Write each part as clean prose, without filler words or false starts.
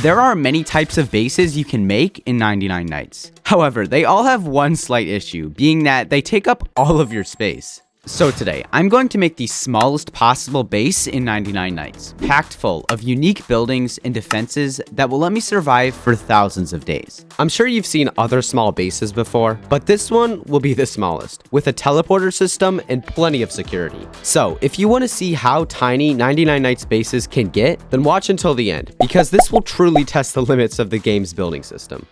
There are many types of bases you can make in 99 Nights. However, they all have one slight issue, being that they take up all of your space. So today, I'm going to make the smallest possible base in 99 Nights, packed full of unique buildings and defenses that will let me survive for thousands of days. I'm sure you've seen other small bases before, but this one will be the smallest, with a teleporter system and plenty of security. So, if you want to see how tiny 99 Nights bases can get, then watch until the end, because this will truly test the limits of the game's building system.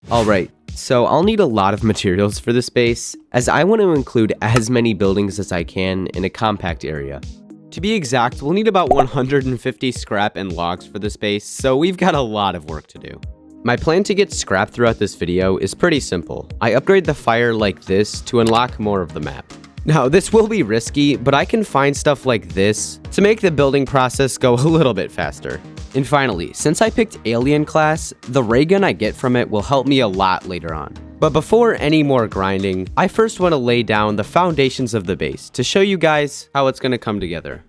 Alright, so I'll need a lot of materials for this base, as I want to include as many buildings as I can in a compact area. To be exact, we'll need about 150 scrap and logs for this base, so we've got a lot of work to do. My plan to get scrap throughout this video is pretty simple. I upgrade the fire like this to unlock more of the map. Now, this will be risky, but I can find stuff like this to make the building process go a little bit faster. And finally, since I picked Alien class, the ray gun I get from it will help me a lot later on. But before any more grinding, I first want to lay down the foundations of the base to show you guys how it's going to come together.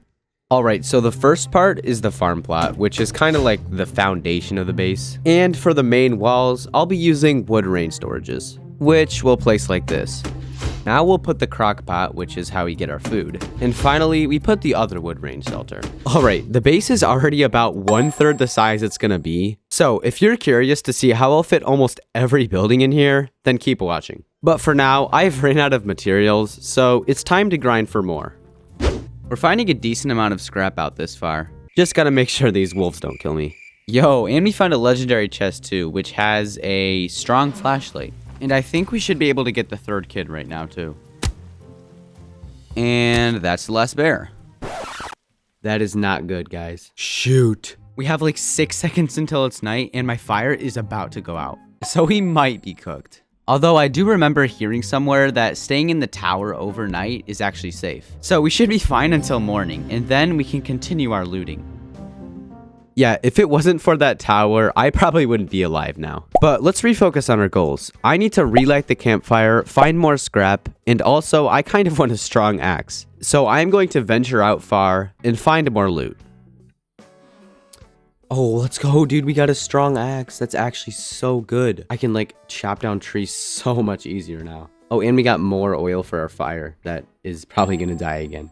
Alright, so the first part is the farm plot, which is kind of like the foundation of the base. And for the main walls, I'll be using wood rain storages, which we'll place like this. Now we'll put the crock pot, which is how we get our food. And finally, we put the other wood rain shelter. Alright, the base is already about 1/3 the size it's gonna be. So if you're curious to see how I'll fit almost every building in here, then keep watching. But for now, I've ran out of materials, so it's time to grind for more. We're finding a decent amount of scrap out this far. Just gotta make sure these wolves don't kill me. Yo, and we found a legendary chest too, which has a strong flashlight. And I think we should be able to get the third kid right now, too. And that's the last bear. That is not good, guys. Shoot. We have like 6 seconds until it's night, and my fire is about to go out. So he might be cooked. Although I do remember hearing somewhere that staying in the tower overnight is actually safe. So we should be fine until morning, and then we can continue our looting. Yeah, if it wasn't for that tower, I probably wouldn't be alive now. But let's refocus on our goals. I need to relight the campfire, find more scrap, and also I kind of want a strong axe. So I'm going to venture out far and find more loot. Oh, let's go, dude. We got a strong axe. That's actually so good. I can like chop down trees so much easier now. Oh, and we got more oil for our fire. That is probably gonna die again.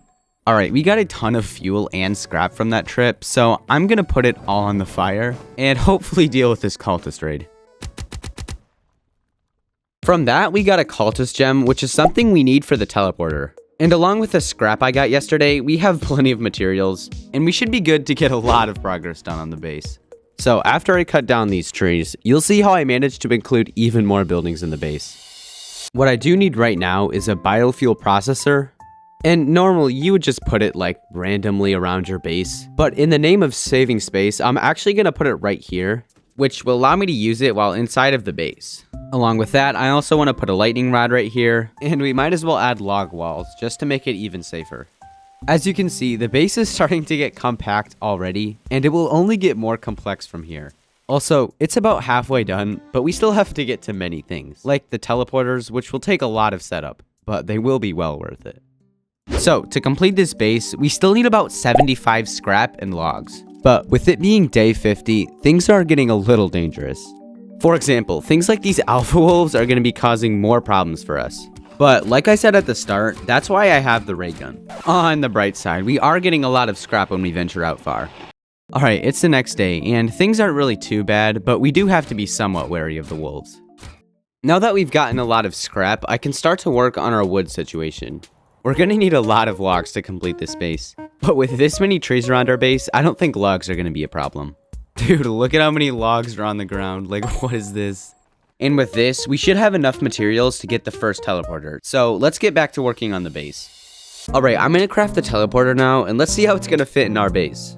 Alright, we got a ton of fuel and scrap from that trip, so I'm gonna put it all on the fire and hopefully deal with this cultist raid. From that, we got a cultist gem, which is something we need for the teleporter. And along with the scrap I got yesterday, we have plenty of materials, and we should be good to get a lot of progress done on the base. So after I cut down these trees, you'll see how I managed to include even more buildings in the base. What I do need right now is a biofuel processor. And normally you would just put it like randomly around your base. But in the name of saving space, I'm actually going to put it right here, which will allow me to use it while inside of the base. Along with that, I also want to put a lightning rod right here, and we might as well add log walls just to make it even safer. As you can see, the base is starting to get compact already, and it will only get more complex from here. Also, it's about halfway done, but we still have to get to many things, like the teleporters, which will take a lot of setup, but they will be well worth it. So, to complete this base, we still need about 75 scrap and logs. But with it being day 50, things are getting a little dangerous. For example, things like these alpha wolves are going to be causing more problems for us. But like I said at the start, that's why I have the ray gun. On the bright side, we are getting a lot of scrap when we venture out far. Alright, it's the next day, and things aren't really too bad, but we do have to be somewhat wary of the wolves. Now that we've gotten a lot of scrap, I can start to work on our wood situation. We're gonna need a lot of logs to complete this base. But with this many trees around our base, I don't think logs are gonna be a problem. Dude, look at how many logs are on the ground. Like, what is this? And with this, we should have enough materials to get the first teleporter. So let's get back to working on the base. Alright, I'm gonna craft the teleporter now, and let's see how it's gonna fit in our base.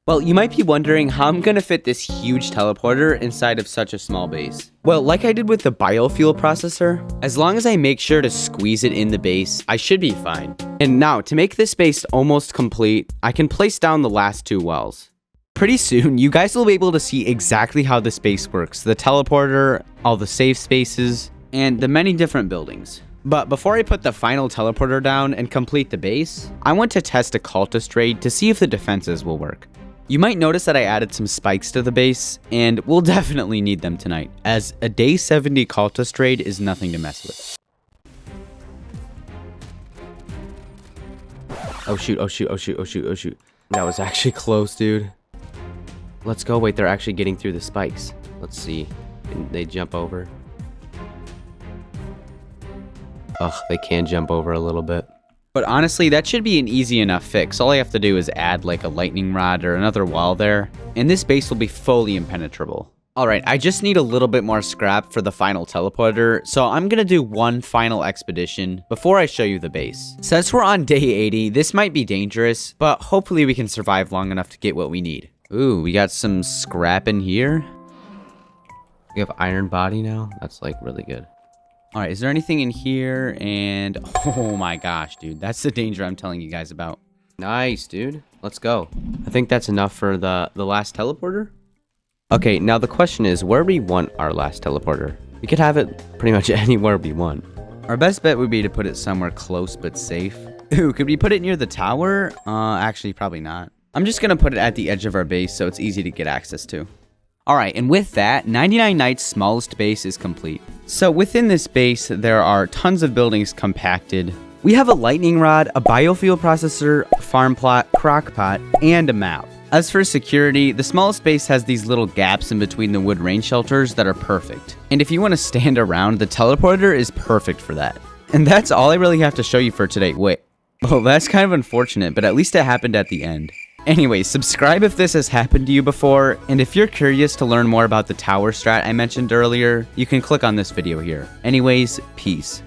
Well, you might be wondering how I'm gonna fit this huge teleporter inside of such a small base. Well, like I did with the biofuel processor, as long as I make sure to squeeze it in the base, I should be fine. And now, to make this base almost complete, I can place down the last 2 wells. Pretty soon, you guys will be able to see exactly how this base works, the teleporter, all the safe spaces, and the many different buildings. But before I put the final teleporter down and complete the base, I want to test a cultist raid to see if the defenses will work. You might notice that I added some spikes to the base, and we'll definitely need them tonight, as a day 70 cultist raid is nothing to mess with. Oh shoot, oh shoot, oh shoot, oh shoot, oh shoot. That was actually close, dude. Let's go. Wait, they're actually getting through the spikes. Let's see. Can they jump over? Ugh, they can jump over a little bit. But honestly, that should be an easy enough fix. All I have to do is add like a lightning rod or another wall there, and this base will be fully impenetrable. Alright, I just need a little bit more scrap for the final teleporter, so I'm gonna do one final expedition before I show you the base. Since we're on day 80, this might be dangerous, but hopefully we can survive long enough to get what we need. Ooh, we got some scrap in here. We have iron body now. That's like really good. All right, is there anything in here? And oh my gosh, dude, that's the danger I'm telling you guys about. Nice, dude. Let's go. I think that's enough for the last teleporter. Okay, now the question is, where we want our last teleporter? We could have it pretty much anywhere we want. Our best bet would be to put it somewhere close but safe. Ooh, could we put it near the tower? Actually, probably not. I'm just gonna put it at the edge of our base so it's easy to get access to. Alright, and with that, 99 Nights' smallest base is complete. So within this base, there are tons of buildings compacted. We have a lightning rod, a biofuel processor, a farm plot, crock pot, and a map. As for security, the smallest base has these little gaps in between the wood rain shelters that are perfect. And if you want to stand around, the teleporter is perfect for that. And that's all I really have to show you for today. Wait, well, that's kind of unfortunate, but at least it happened at the end. Anyway, subscribe if this has happened to you before, and if you're curious to learn more about the tower strat I mentioned earlier, you can click on this video here. Anyways, peace.